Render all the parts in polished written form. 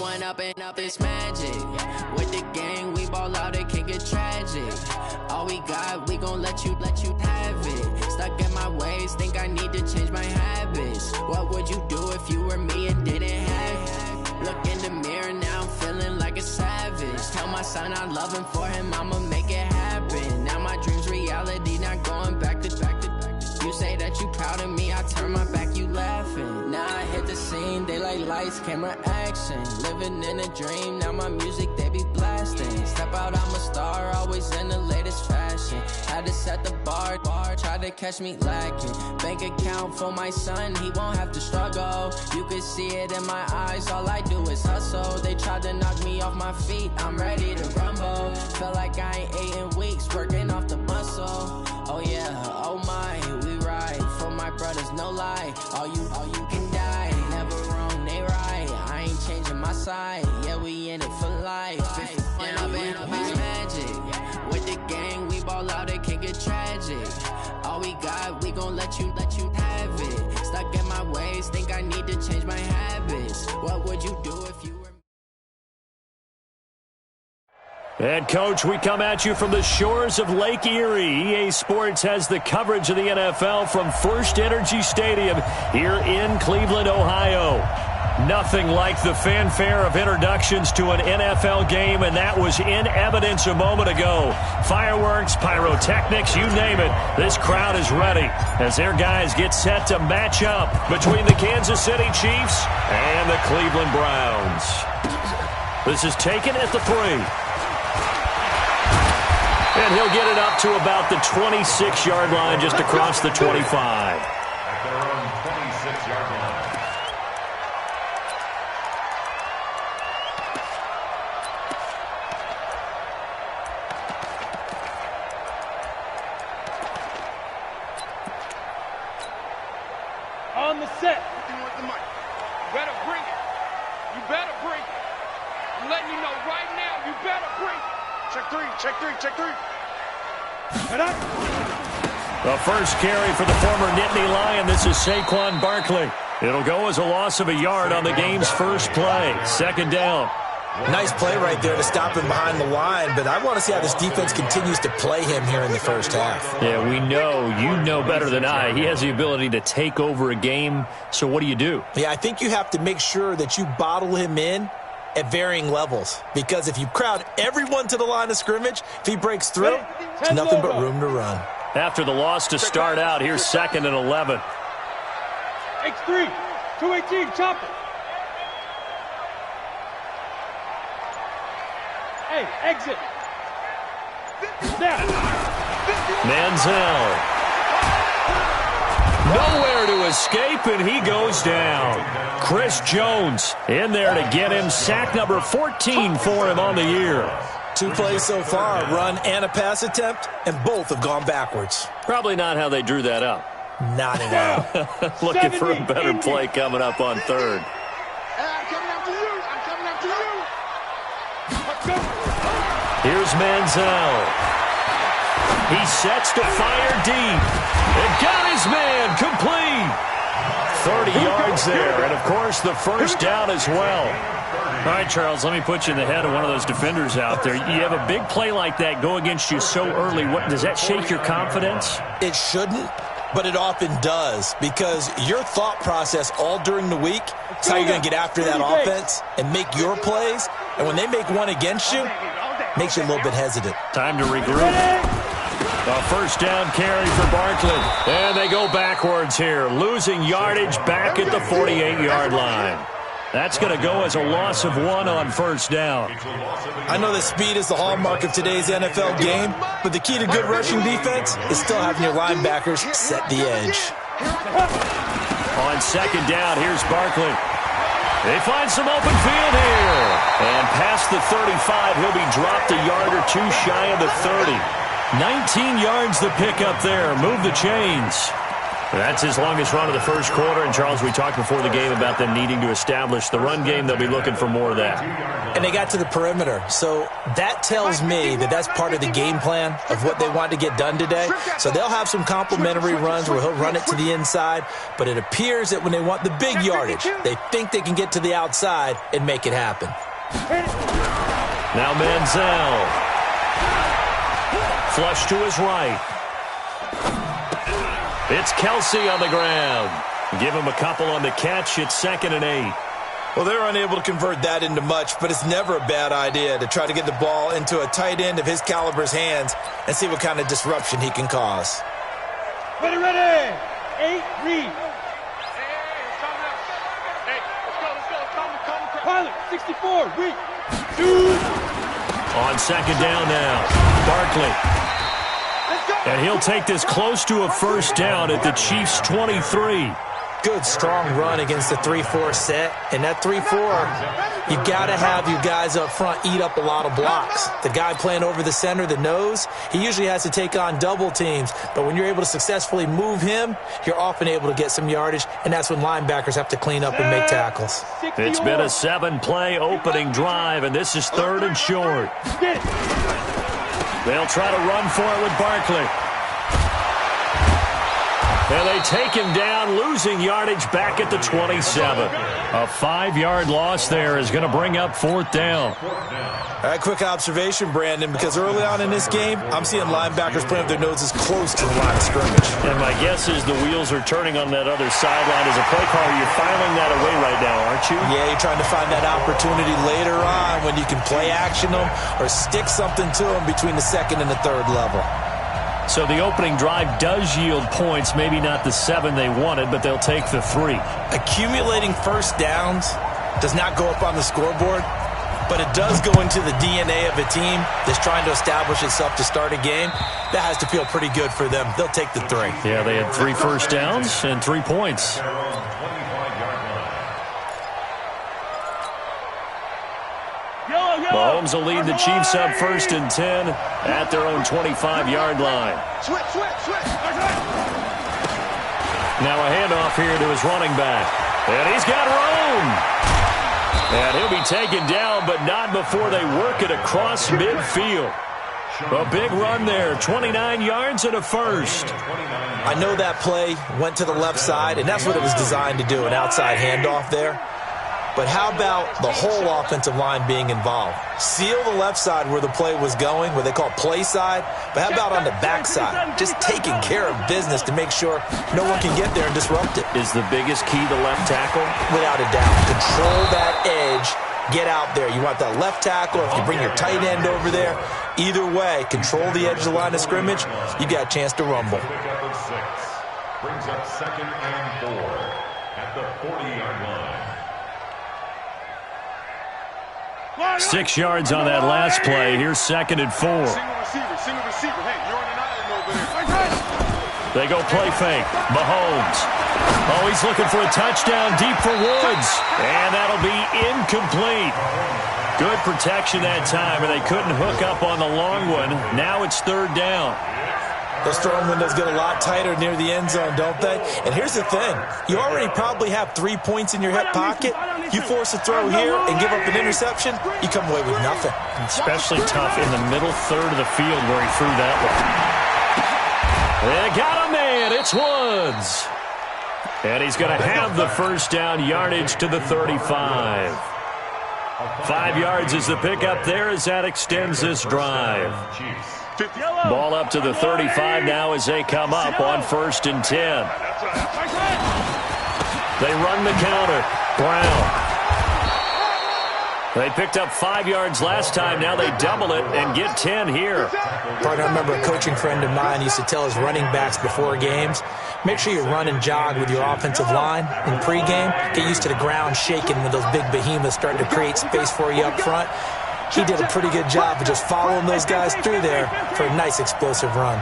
one up and up, it's magic. With the gang, we ball out, it can get tragic. All we got, we gon' let you have it. Stuck in my ways, think I need to change my habits. What would you do if you were me and didn't have it? Look in the mirror, now I'm feeling like a savage. Tell my son I love him, for him I'ma make it happen. Now my dream's reality, not going back to. You say that you proud of me, I turn my back, you laughing. Now I hit the scene, they like lights, camera, action. Living in a dream, now my music, they be blasting. Step out, I'm a star, always in the latest fashion. Had to set the bar, try to catch me lacking. Bank account for my son, he won't have to struggle. You can see it in my eyes, all I do is hustle. They tried to knock me off my feet, I'm ready to rumble. Felt like I ain't ate in weeks, working off the muscle. Oh yeah, oh my, we ride for my brothers, no lie. All you can die, never wrong, they right. I ain't changing my side, yeah, we in it for life. And up and up is magic. With the gang, we ball out, it can get tragic. All we got, we gon' let you have it. Stuck in my ways, think I need to change my habits. What would you do if you were? And, Coach, we come at you from the shores of Lake Erie. EA Sports has the coverage of the NFL from First Energy Stadium here in Cleveland, Ohio. Nothing like the fanfare of introductions to an NFL game, and that was in evidence a moment ago. Fireworks, pyrotechnics, you name it. This crowd is ready as their guys get set to match up between the Kansas City Chiefs and the Cleveland Browns. This is taken at the 3. And he'll get it up to about the 26-yard line, just across the 25. At their own 26-yard line. On the set. With the mic. You better bring it. You better bring it. I'm letting you know right now, you better bring it. Check three, check three, check three. The first carry for the former Nittany Lion. This is Saquon Barkley. It'll go as a loss of a yard on the game's first play. Second down. Nice play right there to stop him behind the line, but I want to see how this defense continues to play him here in the first half. Yeah, we know, you know better than I, he has the ability to take over a game. So what do you do? Yeah, I think you have to make sure that you bottle him in at varying levels, because if you crowd everyone to the line of scrimmage, if he breaks through, it's nothing but room to run. After the loss to start out, here's 2nd and 11. X3, 218, chop it. Hey, exit. Snap. Manziel. Nowhere to escape, and he goes down. Chris Jones in there to get him. Sack number 14 for him on the year. 2 plays so far, a run and a pass attempt, and both have gone backwards. Probably not how they drew that up. Not at all. Looking for a better play coming up on 3rd. I'm coming after you. I'm coming after you. Let's go. Here's Manziel. He sets to fire deep. And got his man complete. 30 yards there. And, of course, the first down as well. All right, Charles, let me put you in the head of one of those defenders out there. You have a big play like that go against you so early. What does that shake your confidence? It shouldn't, but it often does, because your thought process all during the week is how you're going to get after that offense and make your plays. And when they make one against you, it makes you a little bit hesitant. Time to regroup. A first down carry for Barkley. And they go backwards here, losing yardage back at the 48-yard line. That's going to go as a loss of 1 on first down. I know that speed is the hallmark of today's NFL game, but the key to good rushing defense is still having your linebackers set the edge. On second down, here's Barkley. They find some open field here. And past the 35, he'll be dropped a yard or 2 shy of the 30. 19 yards the pickup there. Move the chains. That's his longest run of the first quarter. And, Charles, we talked before the game about them needing to establish the run game. They'll be looking for more of that. And they got to the perimeter. So that tells me that that's part of the game plan of what they want to get done today. So they'll have some complementary runs where he'll run it to the inside. But it appears that when they want the big yardage, they think they can get to the outside and make it happen. Now Manziel. Flush to his right. It's Kelsey on the ground. Give him a couple on the catch. It's 2nd and 8. Well, they're unable to convert that into much, but it's never a bad idea to try to get the ball into a tight end of his caliber's hands and see what kind of disruption he can cause. Ready, ready. 8, read. Hey, let's go. Come. Pilot, 64, read. 2. On 2nd down now. Barkley. And he'll take this close to a first down at the Chiefs' 23. Good, strong run against the 3-4 set. And that 3-4, you've got to have your guys up front eat up a lot of blocks. The guy playing over the center, the nose, he usually has to take on double teams. But when you're able to successfully move him, you're often able to get some yardage, and that's when linebackers have to clean up and make tackles. It's been a 7-play opening drive, and this is 3rd and short. They'll try to run for it with Barkley. And they take him down, losing yardage back at the 27. A 5-yard loss there is going to bring up 4th down. All right, quick observation, Brandon, because early on in this game, I'm seeing linebackers playing with their noses close to the line of scrimmage. And my guess is the wheels are turning on that other sideline. As a play caller, you're filing that away right now, aren't you? Yeah, you're trying to find that opportunity later on when you can play action them or stick something to them between the 2nd and the 3rd level. So the opening drive does yield points, maybe not the 7 they wanted, but they'll take the 3. Accumulating first downs does not go up on the scoreboard, but it does go into the DNA of a team that's trying to establish itself to start a game. That has to feel pretty good for them. They'll take the 3. Yeah, they had 3 first downs and 3 points. Mahomes will lead the Chiefs up 1st and 10 at their own 25-yard line. Now a handoff here to his running back. And he's got room. And he'll be taken down, but not before they work it across midfield. A big run there, 29 yards and a first. I know that play went to the left side, and that's what it was designed to do, an outside handoff there. But how about the whole offensive line being involved? Seal the left side where the play was going, what they call play side. But how about on the back side? Just taking care of business to make sure no one can get there and disrupt it. Is the biggest key the left tackle? Without a doubt. Control that edge. Get out there. You want that left tackle. If you bring your tight end over there, either way, control the edge of the line of scrimmage, you got a chance to rumble. Brings up 2nd and 4 at the 40-yard line. 6 yards on that last play. Here's 2nd and 4. Single receiver. Hey, you're on an island over there. They go play fake. Mahomes. Oh, he's looking for a touchdown deep for Woods. And that'll be incomplete. Good protection that time, and they couldn't hook up on the long one. Now it's 3rd down. Those throwing windows get a lot tighter near the end zone, don't they? And here's the thing. You already probably have 3 points in your hip pocket. You force a throw here and give up an interception, you come away with nothing. Especially tough in the middle 3rd of the field where he threw that one. They got a man. It's Woods. And he's going to have the first down, yardage to the 35. 5 yards is the pickup there as that extends this drive. Ball up to the 35 now as they come up on 1st and 10. They run the counter. Brown. They picked up 5 yards last time. Now they double it and get 10 here. Partner, I remember a coaching friend of mine used to tell his running backs before games, make sure you run and jog with your offensive line in pregame. Get used to the ground shaking when those big behemoths start to create space for you up front. He did a pretty good job of just following those guys through there for a nice explosive run.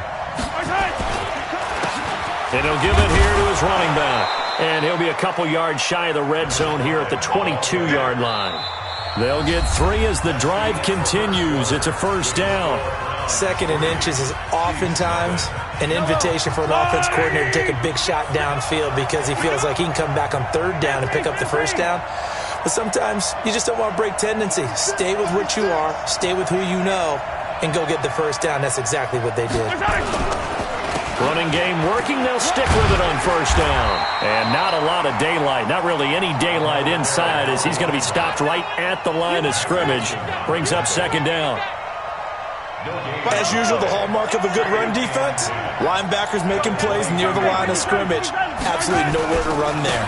And he'll give it here to his running back. And he'll be a couple yards shy of the red zone here at the 22-yard line. They'll get 3 as the drive continues. It's a first down. Second and inches is oftentimes an invitation for an offense coordinator to take a big shot downfield because he feels like he can come back on third down and pick up the first down. But sometimes you just don't want to break tendency. Stay with what you are, stay with who you know, and go get the first down. That's exactly what they did. Running game working. They'll stick with it on first down. And not a lot of daylight. Not really any daylight inside as he's going to be stopped right at the line of scrimmage. Brings up second down. As usual, the hallmark of a good run defense, linebackers making plays near the line of scrimmage. Absolutely nowhere to run there.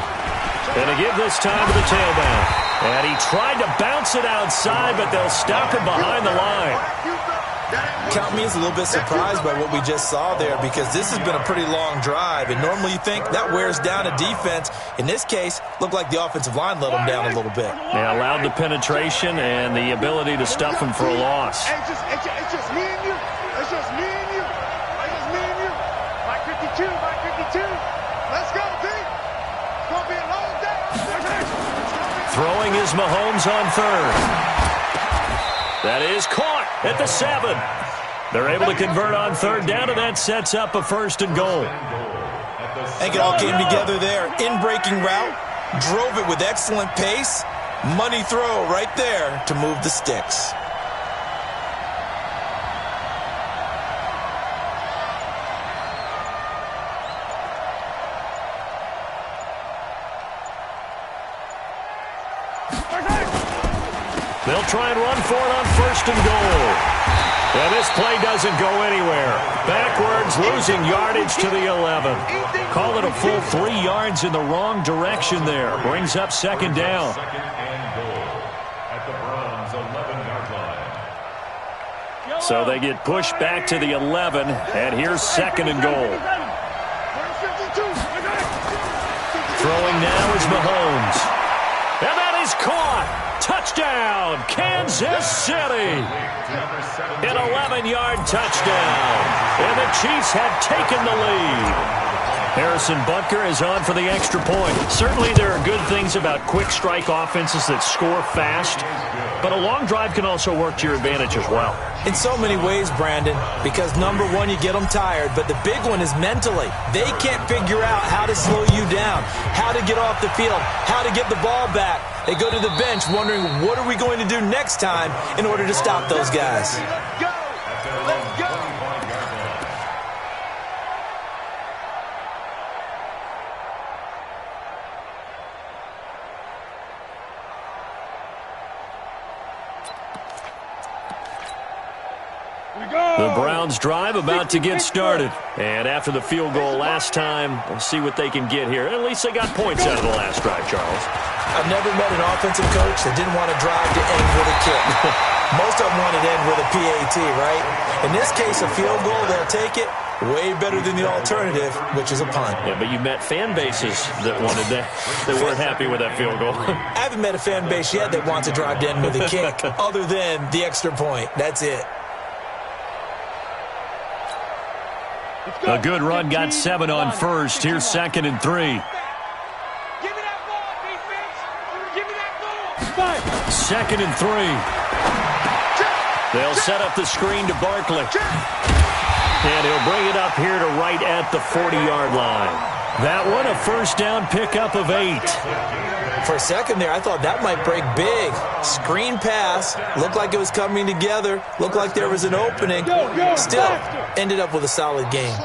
And they give this time to the tailback. And he tried to bounce it outside, but they'll stop him behind the line. Count me as a little bit surprised by what we just saw there because this has been a pretty long drive, and normally you think that wears down a defense. In this case, looked like the offensive line let them down a little bit. They allowed the penetration and the ability to stuff him for a loss. It's just me and you. It's just me and you. It's just me and you. Mike 52, Mike 52. Let's go, D. It's going to be a long day. Throwing is Mahomes on third. That is caught at the 7. They're able to convert on third down, and that sets up a first and goal. I think it all came together there. In-breaking route, drove it with excellent pace. Money throw right there to move the sticks. They'll try and run for it on first and goal. And this play doesn't go anywhere. Backwards, losing yardage to the 11. Call it a full 3 yards in the wrong direction there. Brings up second down. Second and goal at the Browns' 11-yard line. So they get pushed back to the 11, and here's second and goal. Throwing now is Mahomes. And that is caught. Touchdown, Kansas City. An 11-yard touchdown. And the Chiefs have taken the lead. Harrison Butker is on for the extra point. Certainly there are good things about quick strike offenses that score fast, but a long drive can also work to your advantage as well. In so many ways, Brandon, because number one, you get them tired, but the big one is mentally. They can't figure out how to slow you down, how to get off the field, how to get the ball back. They go to the bench wondering, what are we going to do next time in order to stop those guys? Let's go. Let's go. The Browns drive about to get started. And after the field goal last time, we'll see what they can get here. At least they got points out of the last drive, Charles. I've never met an offensive coach that didn't want to drive to end with a kick. Most of them want to end with a PAT, right? In this case, a field goal, they'll take it. Way better than the alternative, which is a punt. Yeah, but you met fan bases that wanted that. They weren't happy with that field goal. I haven't met a fan base yet that wants to drive to end with a kick, other than the extra point. That's it. A good run got 7 on first. Here's second and 3. Give me that ball, defense. Give me that ball. Second and 3. They'll set up the screen to Barkley. And he'll bring it up here to right at the 40-yard line. That one, a first down pickup of 8. For a second there, I thought that might break big. Screen pass. Looked like it was coming together. Looked like there was an opening. Still, ended up with a solid game.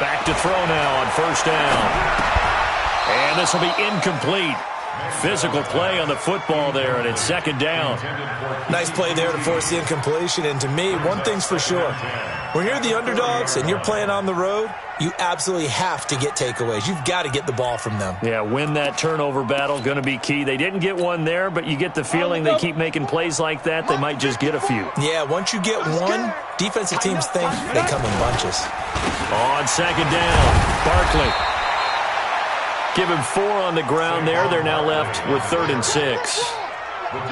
Back to throw now on first down. And this will be incomplete. Physical play on the football there, and it's second down. Nice play there to force the incompletion. And to me, one thing's for sure. When you're the underdogs and you're playing on the road, you absolutely have to get takeaways. You've got to get the ball from them. Yeah, win that turnover battle, going to be key. They didn't get one there, but you get the feeling they keep making plays like that, they might just get a few. Yeah, once you get one, defensive teams think they come in bunches. On second down, Barkley. Give him 4 on the ground there. They're now left with 3rd and 6.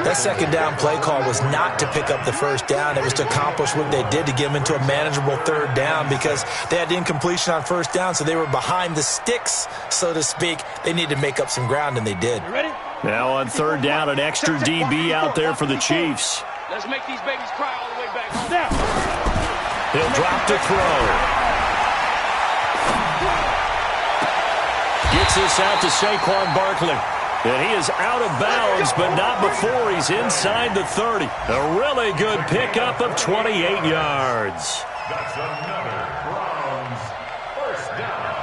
That second down play call was not to pick up the first down. It was to accomplish what they did to get them into a manageable 3rd down because they had incompletion on first down, so they were behind the sticks, so to speak. They needed to make up some ground, and they did. You ready? Now on third down, an extra DB out there for the Chiefs. Let's make these babies cry all the way back home. He'll drop to throw. Gets this out to Saquon Barkley. And he is out of bounds, but not before he's inside the 30. A really good pickup of 28 yards. That's another Browns first down.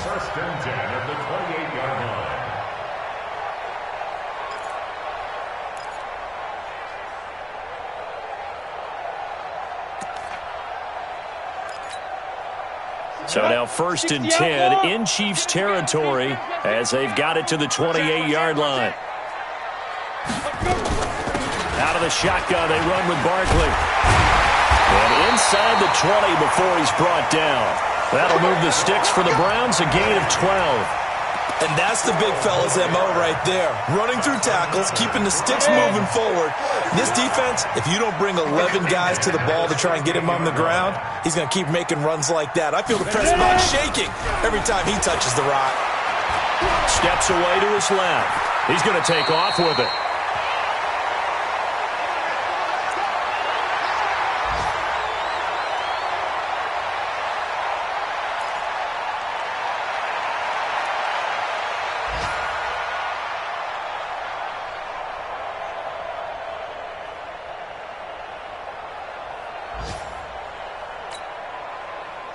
First and 10 at the 28-yard line. So now first and 10 in Chiefs territory as they've got it to the 28-yard line. Out of the shotgun, they run with Barkley. And inside the 20 before he's brought down. That'll move the sticks for the Browns, a gain of 12. And that's the big fella's MO right there. Running through tackles, keeping the sticks moving forward. This defense, if you don't bring 11 guys to the ball to try and get him on the ground, he's going to keep making runs like that. I feel the press box shaking every time he touches the rock. Steps away to his left. He's going to take off with it.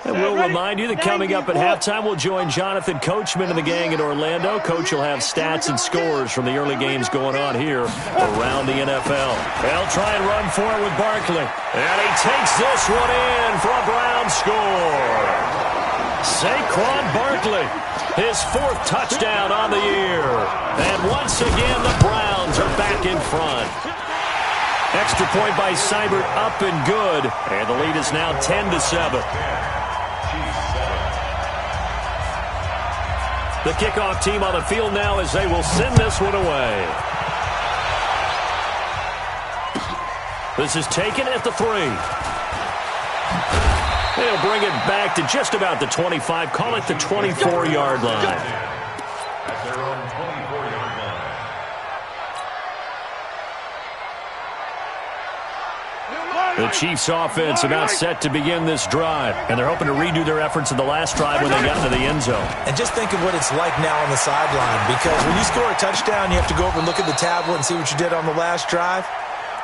And we'll remind you that coming up at halftime, we'll join Jonathan Coachman and the gang in Orlando. Coach will have stats and scores from the early games going on here around the NFL. They'll try and run for it with Barkley. And he takes this one in for a Browns score. Saquon Barkley, his fourth touchdown on the year. And once again, the Browns are back in front. Extra point by Seibert up and good. And the lead is now 10-7. The kickoff team on the field now as they will send this one away. This is taken at the 3. They'll bring it back to just about the 25. Call it the 24-yard line. At their own 24-yard line. The Chiefs offense about set to begin this drive. And they're hoping to redo their efforts in the last drive when they got into the end zone. And just think of what it's like now on the sideline, because when you score a touchdown, you have to go over and look at the tablet and see what you did on the last drive.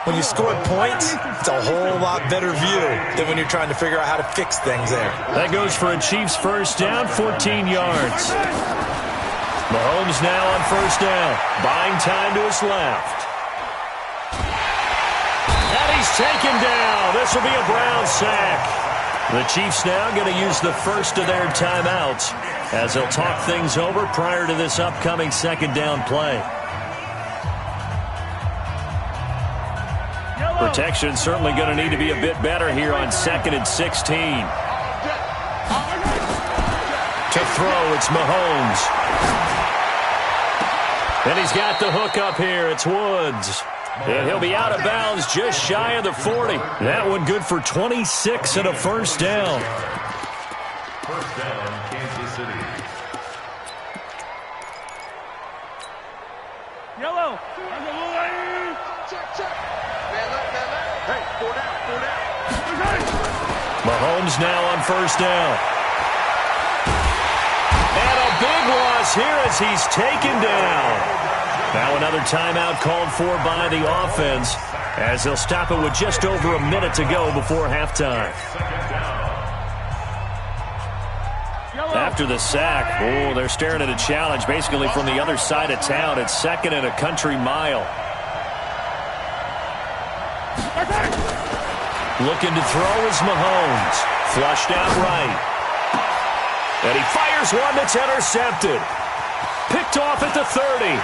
When you scored points, it's a whole lot better view than when you're trying to figure out how to fix things there. That goes for a Chiefs first down, 14 yards. Mahomes now on first down, buying time to his left. And he's taken down. This will be a Brown sack. The Chiefs now going to use the first of their timeouts as they'll talk things over prior to this upcoming second down play. Protection certainly going to need to be a bit better here on 2nd and 16. To throw, it's Mahomes. And he's got the hook up here. It's Woods. And he'll be out of bounds just shy of the 40. That one good for 26 and a first down. First down, Kansas City. Yellow. Check. Hey, 4 down. Mahomes now on first down. And a big loss here as he's taken down. Now another timeout called for by the offense as they'll stop it with just over a minute to go before halftime. After the sack, they're staring at a challenge basically from the other side of town. It's 2nd and a country mile. Looking to throw is Mahomes. Flushed out right. And he fires one that's intercepted. Picked off at the 30.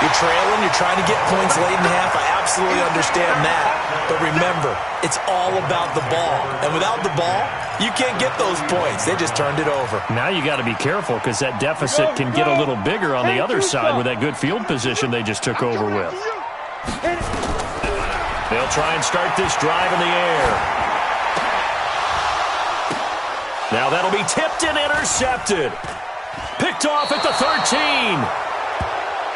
You're trailing, you're trying to get points late in the half. I absolutely understand that. But remember, it's all about the ball. And without the ball, you can't get those points. They just turned it over. Now you got to be careful because that deficit can get a little bigger on the other side with that good field position they just took over with. They'll try and start this drive in the air. Now that'll be tipped and intercepted. Picked picked off at the 13.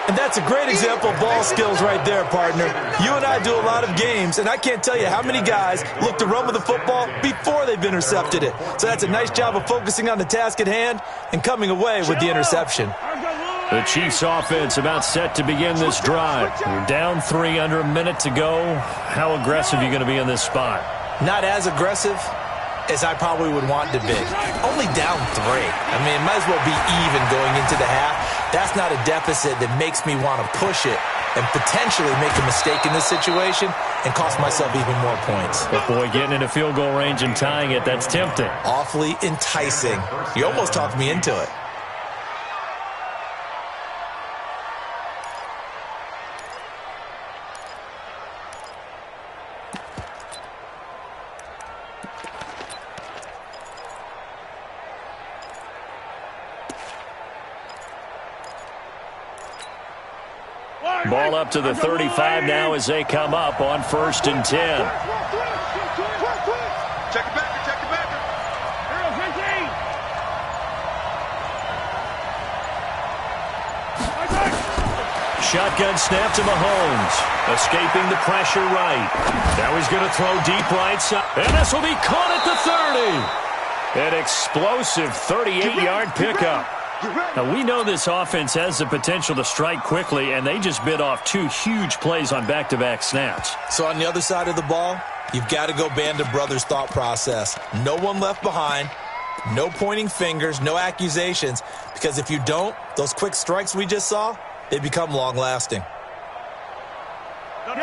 And that's a great example of ball skills right there, partner. You and I do a lot of games, and I can't tell you how many guys look to run with the football before they've intercepted it. So that's a nice job of focusing on the task at hand and coming away with the interception. The Chiefs offense about set to begin this drive. You're down 3, under a minute to go. How aggressive are you going to be in this spot? Not as aggressive as I probably would want to be. Only down 3. I mean, it might as well be even going into the half. That's not a deficit that makes me want to push it and potentially make a mistake in this situation and cost myself even more points. But boy, getting into field goal range and tying it, that's tempting. Awfully enticing. You almost talked me into it. Ball up to the 35 now as they come up on 1st and 10. Check it back, check it back. Shotgun snap to Mahomes. Escaping the pressure right. Now he's going to throw deep right side. And this will be caught at the 30. An explosive 38-yard pickup. Now, we know this offense has the potential to strike quickly, and they just bit off 2 huge plays on back-to-back snaps. So on the other side of the ball, you've got to go band of brothers thought process. No one left behind, no pointing fingers, no accusations, because if you don't, those quick strikes we just saw, they become long-lasting.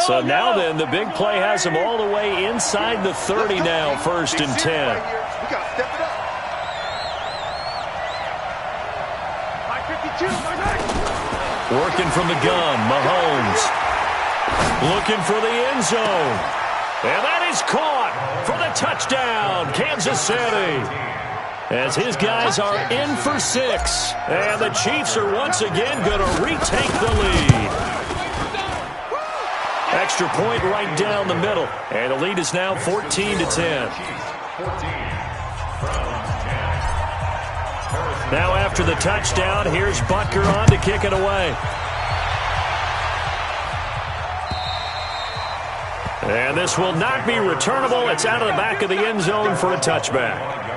So now then, the big play has them all the way inside the 30 now, 1st and 10. We got to step it up. Working from the gun, Mahomes. Looking for the end zone. And that is caught for the touchdown, Kansas City. As his guys are in for 6. And the Chiefs are once again going to retake the lead. Extra point right down the middle. And the lead is now 14-10. Now after the touchdown, here's Butker on to kick it away. And this will not be returnable. It's out of the back of the end zone for a touchback.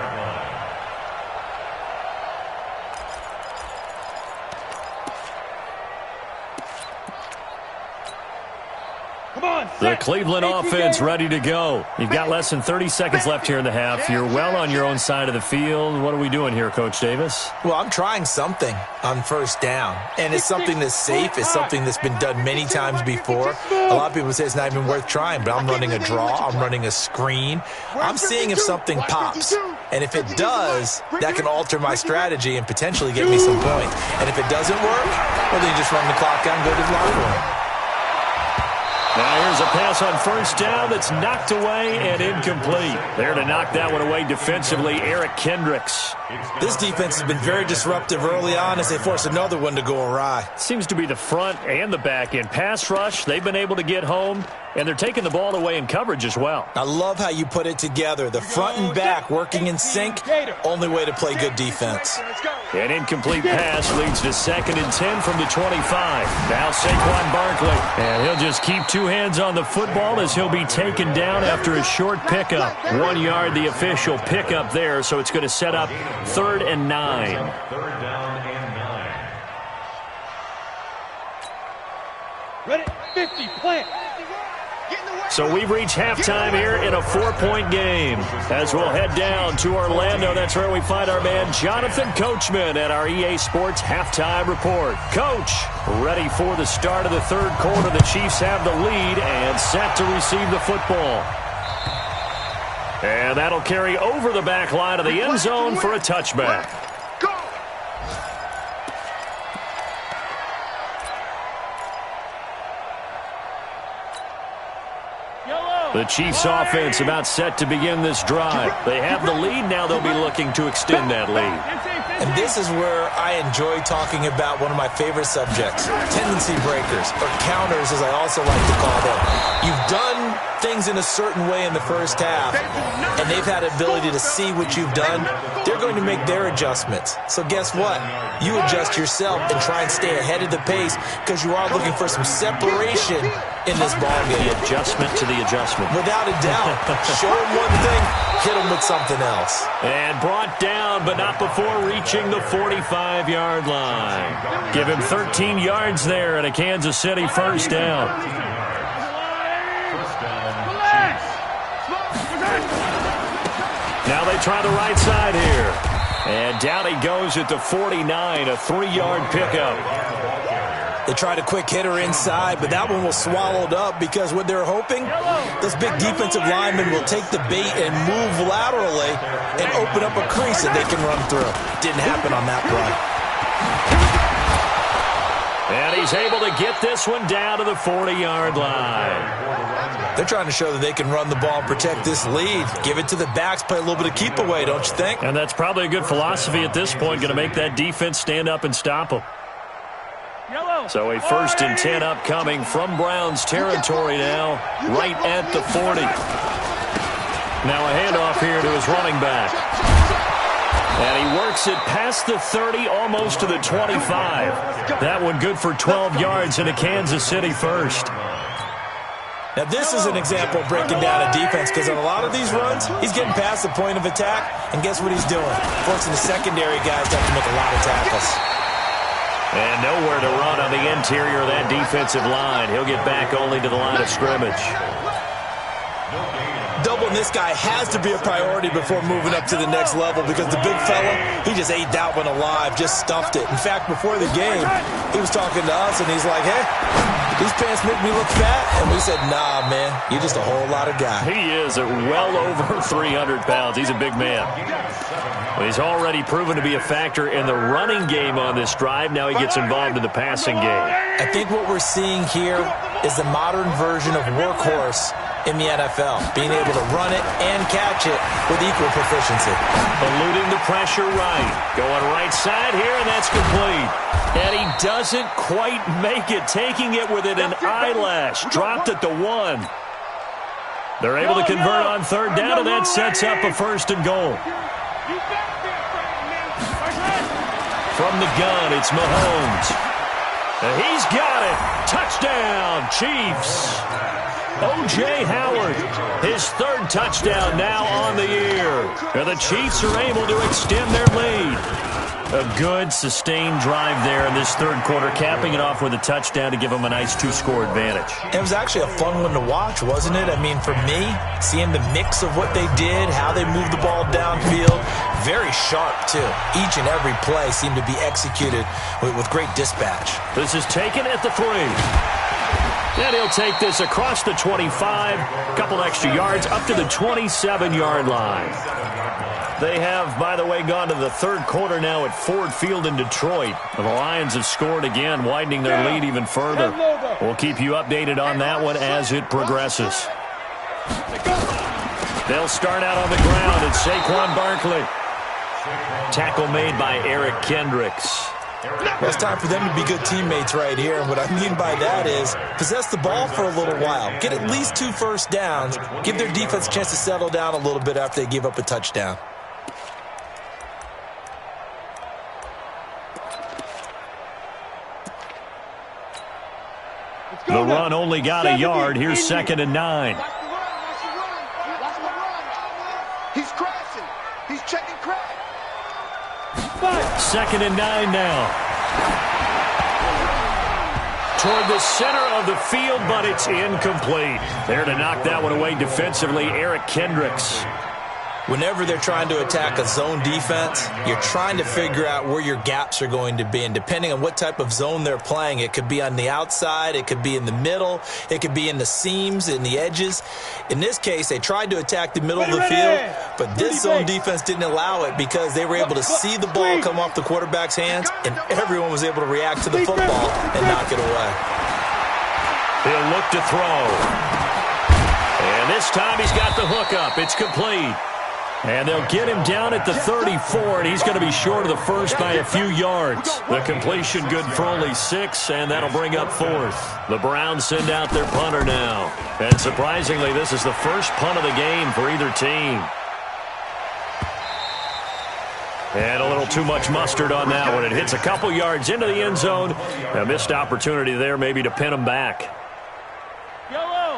The Cleveland offense ready to go. You've got less than 30 seconds left here in the half. You're well on your own side of the field. What are we doing here, Coach Davis? Well, I'm trying something on 1st down, and it's something that's safe. It's something that's been done many times before. A lot of people say it's not even worth trying, but I'm running a draw. I'm running a screen. I'm seeing if something pops, and if it does, that can alter my strategy and potentially get me some points. And if it doesn't work, well, then you just run the clock out and go to the locker room. Now here's a pass on 1st down that's knocked away and incomplete. There to knock that one away defensively, Eric Kendricks. This defense has been very disruptive early on as they force another one to go awry. Seems to be the front and the back end. Pass rush, they've been able to get home, and they're taking the ball away in coverage as well. I love how you put it together. The front and back working in sync, only way to play good defense. An incomplete pass leads to 2nd and 10 from the 25. Now Saquon Barkley. And he'll just keep 2 hands on the football as he'll be taken down after a short pickup. 1 yard, the official pickup there, so it's going to set up 3rd and 9. 3rd down and 9. Ready? 50, plant. So we've reached halftime here in a 4-point game. As we'll head down to Orlando, that's where we find our man Jonathan Coachman at our EA Sports Halftime Report. Coach, ready for the start of the 3rd quarter. The Chiefs have the lead and set to receive the football. And that'll carry over the back line of the end zone for a touchback. The Chiefs offense about set to begin this drive. They have the lead. Now they'll be looking to extend that lead. And this is where I enjoy talking about one of my favorite subjects, tendency breakers, or counters as I also like to call them. You've done things in a certain way in the first half, and they've had the ability to see what you've done, they're going to make their adjustments. So guess what? You adjust yourself and try and stay ahead of the pace because you are looking for some separation in this ball game. The adjustment to the adjustment. Without a doubt. Show them one thing, hit them with something else. And brought down, but not before reaching the 45-yard line. Give him 13 yards there and a Kansas City first down. Now they try the right side here. And down he goes at the 49, a 3-yard pickup. They tried a quick hitter inside, but that one was swallowed up because what they're hoping, those big defensive linemen will take the bait and move laterally and open up a crease that they can run through. Didn't happen on that play. And he's able to get this one down to the 40-yard line. They're trying to show that they can run the ball and protect this lead. Give it to the backs, play a little bit of keep away, don't you think? And that's probably a good philosophy at this point, going to make that defense stand up and stop them. So a 1st and 10 upcoming from Browns territory now, right at the 40. Now a handoff here to his running back. And he works it past the 30, almost to the 25. That one good for 12 yards in a Kansas City first. Now this is an example of breaking down a defense because on a lot of these runs, he's getting past the point of attack, and guess what he's doing? Forcing the secondary guys to have to make a lot of tackles. And nowhere to run on the interior of that defensive line. He'll get back only to the line of scrimmage. Doubling this guy has to be a priority before moving up to the next level because the big fella, he just ate that one alive, just stuffed it. In fact, before the game, he was talking to us, and he's like, hey, these pants make me look fat? And we said, nah, man, you're just a whole lot of guy. He is at well over 300 pounds. He's a big man. Well, he's already proven to be a factor in the running game on this drive. Now he gets involved in the passing game. I think what we're seeing here is the modern version of workhorse in the NFL, being able to run it and catch it with equal proficiency. Eluding the pressure right. Going right side here, and that's complete. And he doesn't quite make it, taking it within an eyelash. Dropped at the 1. They're able to convert on 3rd down, and that sets up a 1st and goal. From the gun, it's Mahomes. And he's got it. Touchdown, Chiefs. O.J. Howard, his 3rd touchdown now on the year. And the Chiefs are able to extend their lead. A good, sustained drive there in this 3rd quarter, capping it off with a touchdown to give them a nice 2-score advantage. It was actually a fun one to watch, wasn't it? I mean, for me, seeing the mix of what they did, how they moved the ball downfield, very sharp, too. Each and every play seemed to be executed with great dispatch. This is taken at the 3. And he'll take this across the 25, a couple extra yards, up to the 27-yard line. They have, by the way, gone to the 3rd quarter now at Ford Field in Detroit. The Lions have scored again, widening their lead even further. We'll keep you updated on that one as it progresses. They'll start out on the ground, and Saquon Barkley. Tackle made by Eric Kendricks. Well, it's time for them to be good teammates right here. And what I mean by that is possess the ball for a little while. Get at least 2 first downs. Give their defense a chance to settle down a little bit after they give up a touchdown. The run only got a yard. Here's 2nd and 9. He's crashing. He's checking crash. 2nd and 9 now. Toward the center of the field, but it's incomplete. There to knock that one away defensively, Eric Kendricks. Whenever they're trying to attack a zone defense, you're trying to figure out where your gaps are going to be. And depending on what type of zone they're playing, it could be on the outside, it could be in the middle, it could be in the seams, in the edges. In this case, they tried to attack the middle of the field, but this zone defense didn't allow it because they were able to see the ball come off the quarterback's hands, and everyone was able to react to the football and knock it away. He'll look to throw. And this time he's got the hook up. It's complete. And they'll get him down at the 34, and he's going to be short of the first by a few yards. The completion good for only 6, and that'll bring up 4th. The Browns send out their punter now. And surprisingly, this is the first punt of the game for either team. And a little too much mustard on that one. It hits a couple yards into the end zone. A missed opportunity there maybe to pin them back.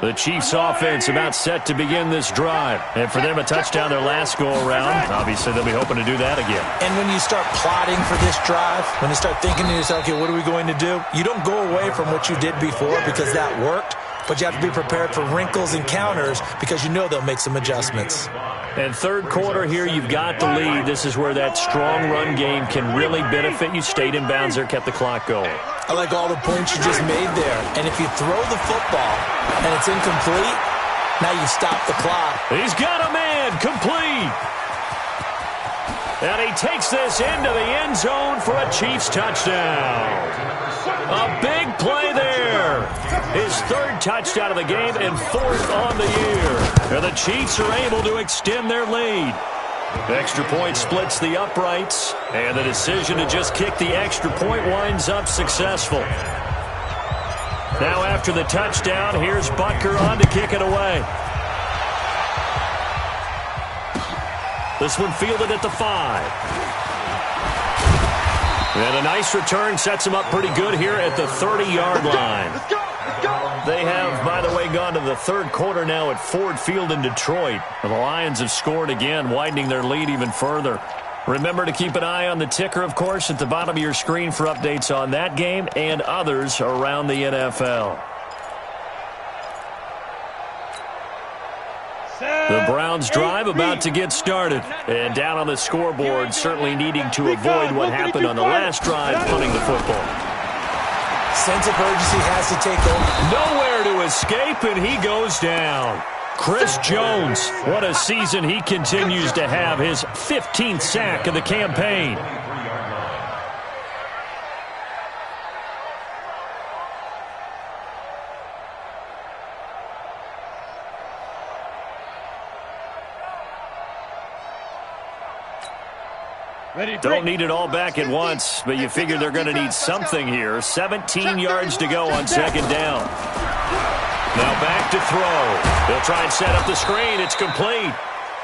The Chiefs offense about set to begin this drive. And for them, a touchdown their last go-around. Obviously, they'll be hoping to do that again. And when you start plotting for this drive, when you start thinking to yourself, okay, what are we going to do? You don't go away from what you did before because that worked. But you have to be prepared for wrinkles and counters because you know they'll make some adjustments. And third quarter here, you've got the lead. This is where that strong run game can really benefit you. Stayed in bounds there, kept the clock going. I like all the points you just made there. And if you throw the football and it's incomplete, now you stop the clock. He's got a man, complete. And he takes this into the end zone for a Chiefs touchdown. A big play there. His 3rd touchdown of the game and 4th on the year. And the Chiefs are able to extend their lead. Extra point splits the uprights, and the decision to just kick the extra point winds up successful. Now after the touchdown, here's Butker on to kick it away. This one fielded at the 5. And a nice return sets him up pretty good here at the 30-yard line. They have, by the way, gone to the third quarter now at Ford Field in Detroit. The Lions have scored again, widening their lead even further. Remember to keep an eye on the ticker, of course, at the bottom of your screen for updates on that game and others around the NFL. The Browns drive about to get started. And down on the scoreboard, certainly needing to avoid what happened on the last drive, punting the football. Sense of urgency has to take over. Nowhere to escape, and he goes down. Chris Jones, what a season he continues to have. His 15th sack of the campaign. Don't need it all back at once, but you figure they're going to need something here. 17 yards to go on 2nd down. Now back to throw. They'll try and set up the screen. It's complete.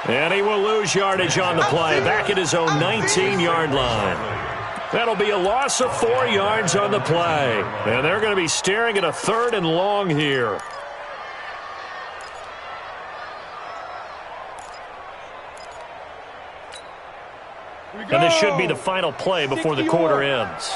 And he will lose yardage on the play. Back at his own 19-yard line. That'll be a loss of 4 yards on the play. And they're going to be staring at a 3rd and long here. And this should be the final play before the quarter ends.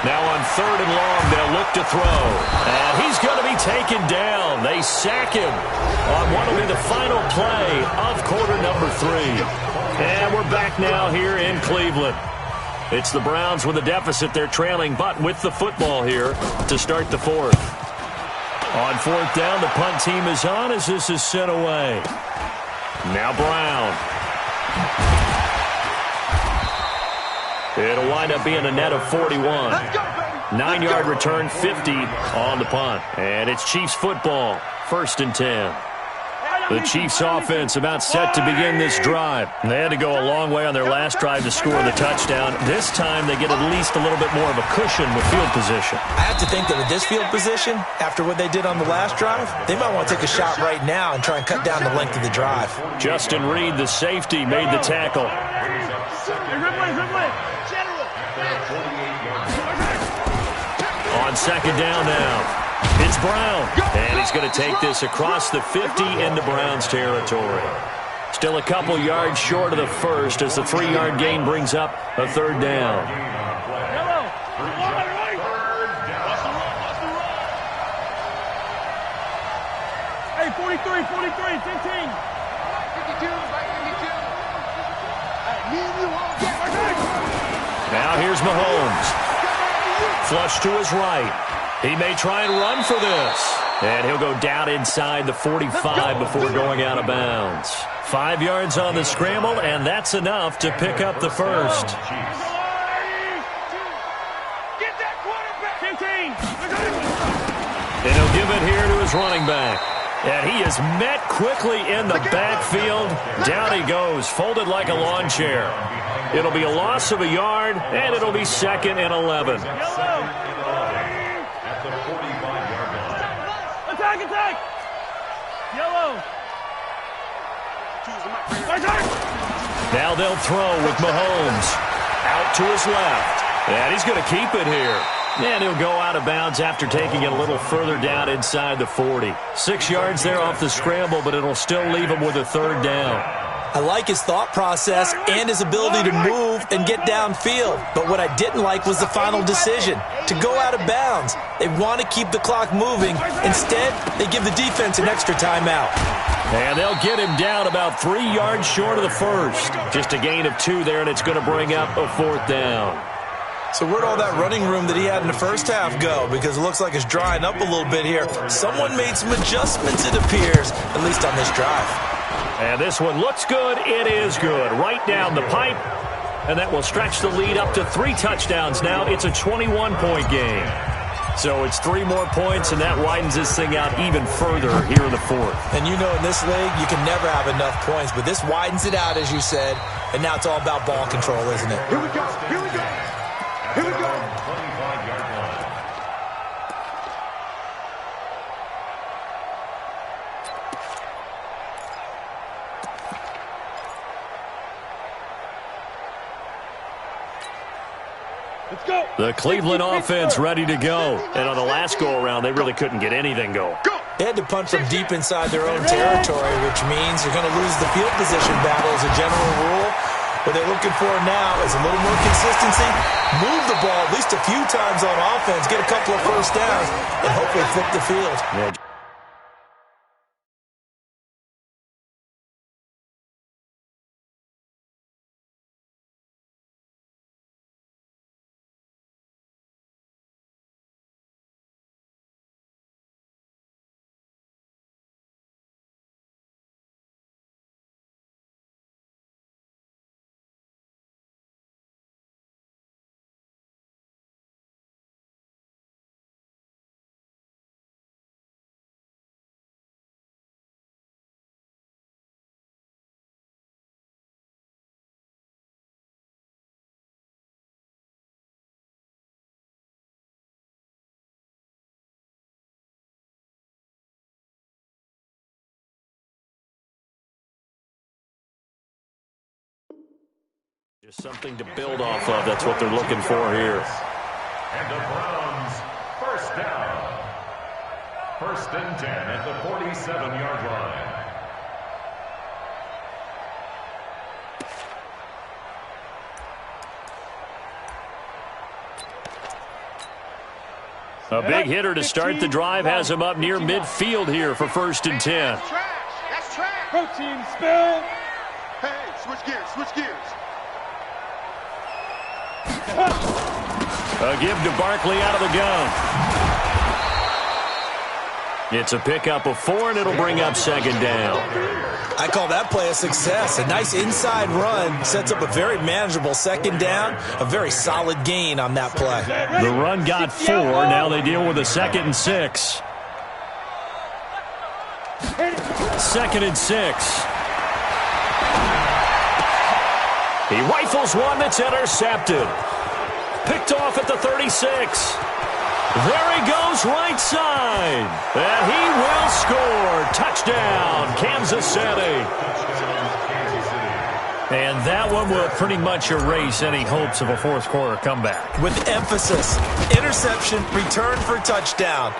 Now on 3rd and long, they'll look to throw. And he's going to be taken down. They sack him on what will be the final play of quarter number 3. And we're back now here in Cleveland. It's the Browns with a deficit. They're trailing, but with the football here to start the 4th. On 4th down, the punt team is on as this is sent away. Now Brown. It'll wind up being a net of 41. 9-yard return, 50 on the punt. And it's Chiefs football, 1st and 10. The Chiefs offense about set to begin this drive. They had to go a long way on their last drive to score the touchdown. This time they get at least a little bit more of a cushion with field position. I have to think that with this field position, after what they did on the last drive, they might want to take a shot right now and try and cut down the length of the drive. Justin Reed, the safety, made the tackle. On 2nd down now. It's Brown, and he's going to take this across the 50 into Brown's territory. Still a couple yards short of the 1st as the 3-yard gain brings up a 3rd down. Hey, 43, 15. Now here's Mahomes. Flush to his right. He may try and run for this. And he'll go down inside the 45 before going out of bounds. 5 yards on the scramble, and that's enough to pick up the 1st. Get that quarterback. 15. And he'll give it here to his running back. And he is met quickly in the backfield. Down he goes, folded like a lawn chair. It'll be a loss of a yard, and it'll be 2nd and 11. At the 45-yard line. Attack! Yellow! Now they'll throw with Mahomes. Out to his left. And he's going to keep it here. And he'll go out of bounds after taking it a little further down inside the 40. 6 yards there off the scramble, but it'll still leave him with a 3rd down. I like his thought process and his ability to move and get downfield. But what I didn't like was the final decision, to go out of bounds. They want to keep the clock moving. Instead, they give the defense an extra timeout. And they'll get him down about 3 yards short of the first. Just a gain of 2 there, and it's going to bring up a 4th down. So where'd all that running room that he had in the first half go? Because it looks like it's drying up a little bit here. Someone made some adjustments, it appears, at least on this drive. And this one looks good. It is good. Right down the pipe. And that will stretch the lead up to 3 touchdowns now. It's a 21-point game. So it's 3 more points, and that widens this thing out even further here in the 4th. And you know in this league, you can never have enough points. But this widens it out, as you said. And now it's all about ball control, isn't it? Here we go! Here we go! Here we go! 25-yard line. Let's go! The Cleveland offense ready to go. And on the last go-around, they really couldn't get anything going. They had to punt from deep inside their own territory, which means you're going to lose the field position battle as a general rule. What they're looking for now is a little more consistency, move the ball at least a few times on offense, get a couple of first downs, and hopefully flip the field. Yeah. Just something to build off of. That's what they're looking for here. And the Browns, first down. 1st and 10 at the 47-yard line. A big hitter to start the drive has him up near midfield here for 1st and 10. That's trash! That's trash! Protein spill! Hey, switch gears, switch gears. A give to Barkley out of the gun. It's a pickup of 4, and it'll bring up 2nd down. I call that play a success. A nice inside run sets up a very manageable 2nd down, a very solid gain on that play. The run got 4. Now they deal with a 2nd and 6. 2nd and 6. He rifles one that's intercepted. Picked off at the 36. There he goes right side. And he will score. Touchdown, Kansas City. And that one will pretty much erase any hopes of a 4th quarter comeback. With emphasis, interception, return for touchdown.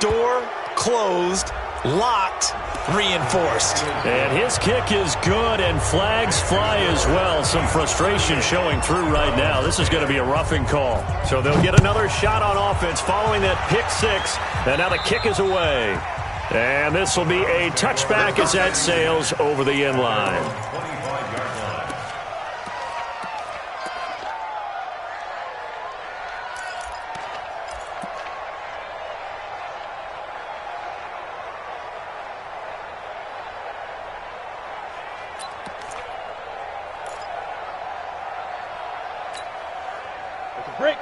Door closed, locked, reinforced. And his kick is good, and flags fly as well. Some frustration showing through right now. This is going to be a roughing call. So they'll get another shot on offense following that pick 6. And now the kick is away. And this will be a touchback as that sails over the end line. 25-yard line.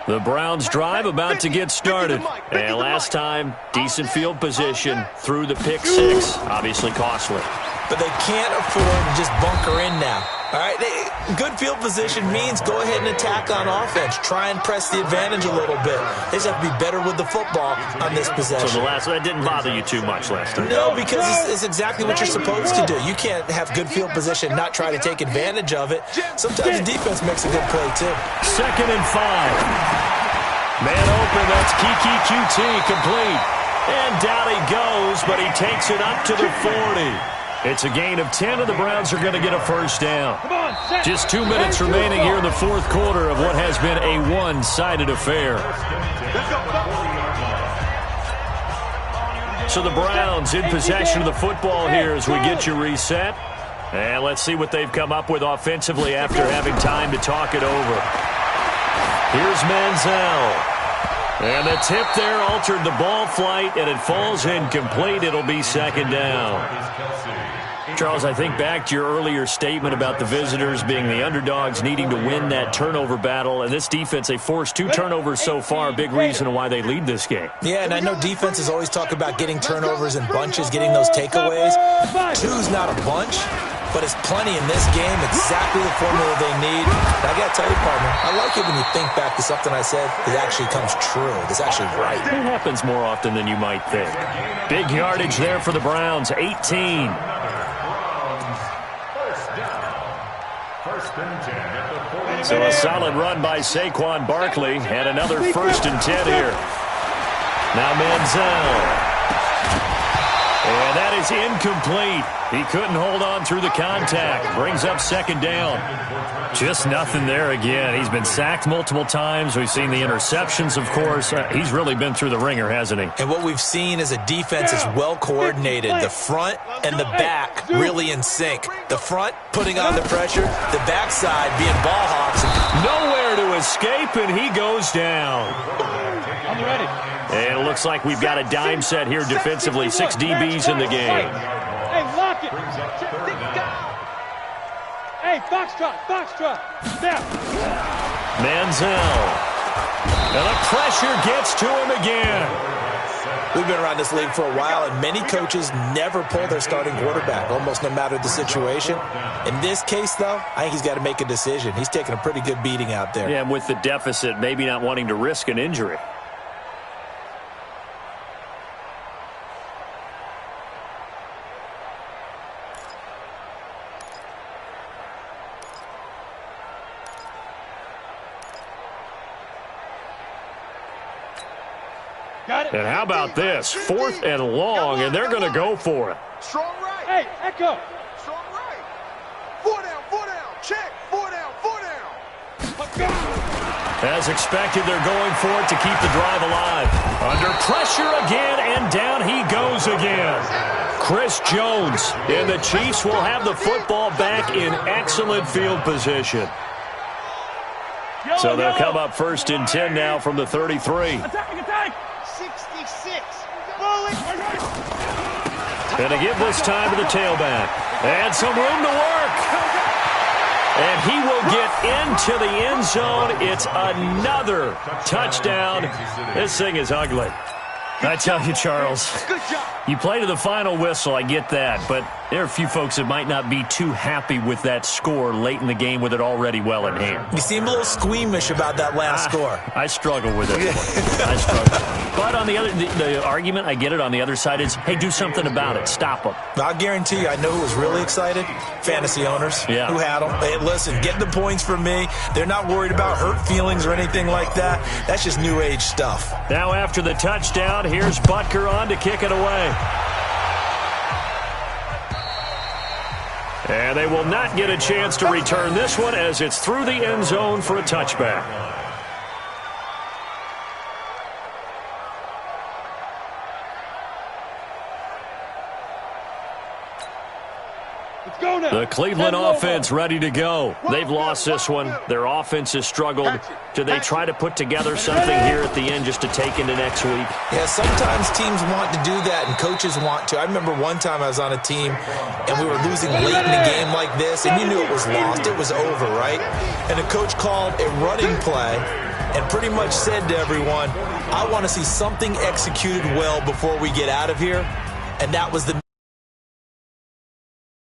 The Browns drive about to get started. And last time, decent field position through the pick six. Obviously costly. But they can't afford to just bunker in now. All right, good field position means go ahead and attack on offense. Try and press the advantage a little bit. They just have to be better with the football on this possession. So that didn't bother you too much last time? No, because it's exactly what you're supposed to do. You can't have good field position, not try to take advantage of it. Sometimes the defense makes a good play, too. 2nd and 5. Man open, that's Kiki QT complete. And down he goes, but he takes it up to the 40. It's a gain of 10, and the Browns are going to get a first down. Just 2 minutes remaining here in the fourth quarter of what has been a one-sided affair. So the Browns in possession of the football here as we get you reset. And let's see what they've come up with offensively after having time to talk it over. Here's Manziel. And the tip there altered the ball flight, and it falls incomplete. It'll be 2nd down. Charles, I think back to your earlier statement about the visitors being the underdogs needing to win that turnover battle. And this defense, they forced 2 turnovers so far. Big reason why they lead this game. Yeah, and I know defenses always talk about getting turnovers in bunches, getting those takeaways. 2's not a bunch, but it's plenty in this game. Exactly the formula they need. And I got to tell you, partner, I like it when you think back to something I said that actually comes true. It's actually right. It happens more often than you might think. Big yardage there for the Browns, 18. So a solid run by Saquon Barkley, and another 1st and 10 here. Now Manziel. And that is incomplete. He couldn't hold on through the contact. Brings up 2nd down. Just nothing there again. He's been sacked multiple times. We've seen the interceptions, of course. He's really been through the ringer, hasn't he? And what we've seen is a defense that's well coordinated. The front and the back really in sync. The front putting on the pressure. The backside being ball hawks. Nowhere to escape, and he goes down. I'm ready. And it looks like we've got a dime set here defensively. 6 DBs in the game. Hey, lock it. Hey, foxtrot. Now. Manziel. And the pressure gets to him again. We've been around this league for a while, and many coaches never pull their starting quarterback, almost no matter the situation. In this case, though, I think he's got to make a decision. He's taking a pretty good beating out there. Yeah, and with the deficit, maybe not wanting to risk an injury. And how about this? 4th and long, and they're going to go for it. Strong right. Hey, Echo. Strong right. 4 down. Check. 4 down. As expected, they're going for it to keep the drive alive. Under pressure again, and down he goes again. Chris Jones, and the Chiefs will have the football back in excellent field position. So they'll come up 1st and 10 now from the 33. Attack. 66. And to give this time to the tailback. And some room to work. And he will get into the end zone. It's another touchdown. This thing is ugly. I tell you, Charles, you play to the final whistle, I get that, but there are a few folks that might not be too happy with that score late in the game with it already well in hand. You seem a little squeamish about that last score. I struggle with it. I struggle. But on the argument, I get it, on the other side is, hey, do something about it. Stop them. I'll guarantee you, I know who was really excited. Fantasy owners who had them. Hey, listen, get the points from me. They're not worried about hurt feelings or anything like that. That's just new age stuff. Now after the touchdown, here's Butker on to kick it away. And they will not get a chance to return this one as it's through the end zone for a touchback. The Cleveland offense ready to go. They've lost this one. Their offense has struggled. Do they try to put together something here at the end just to take into next week? Yeah, sometimes teams want to do that and coaches want to. I remember one time I was on a team and we were losing late in a game like this, and you knew it was lost. It was over, right? And the coach called a running play and pretty much said to everyone, I want to see something executed well before we get out of here. And that was the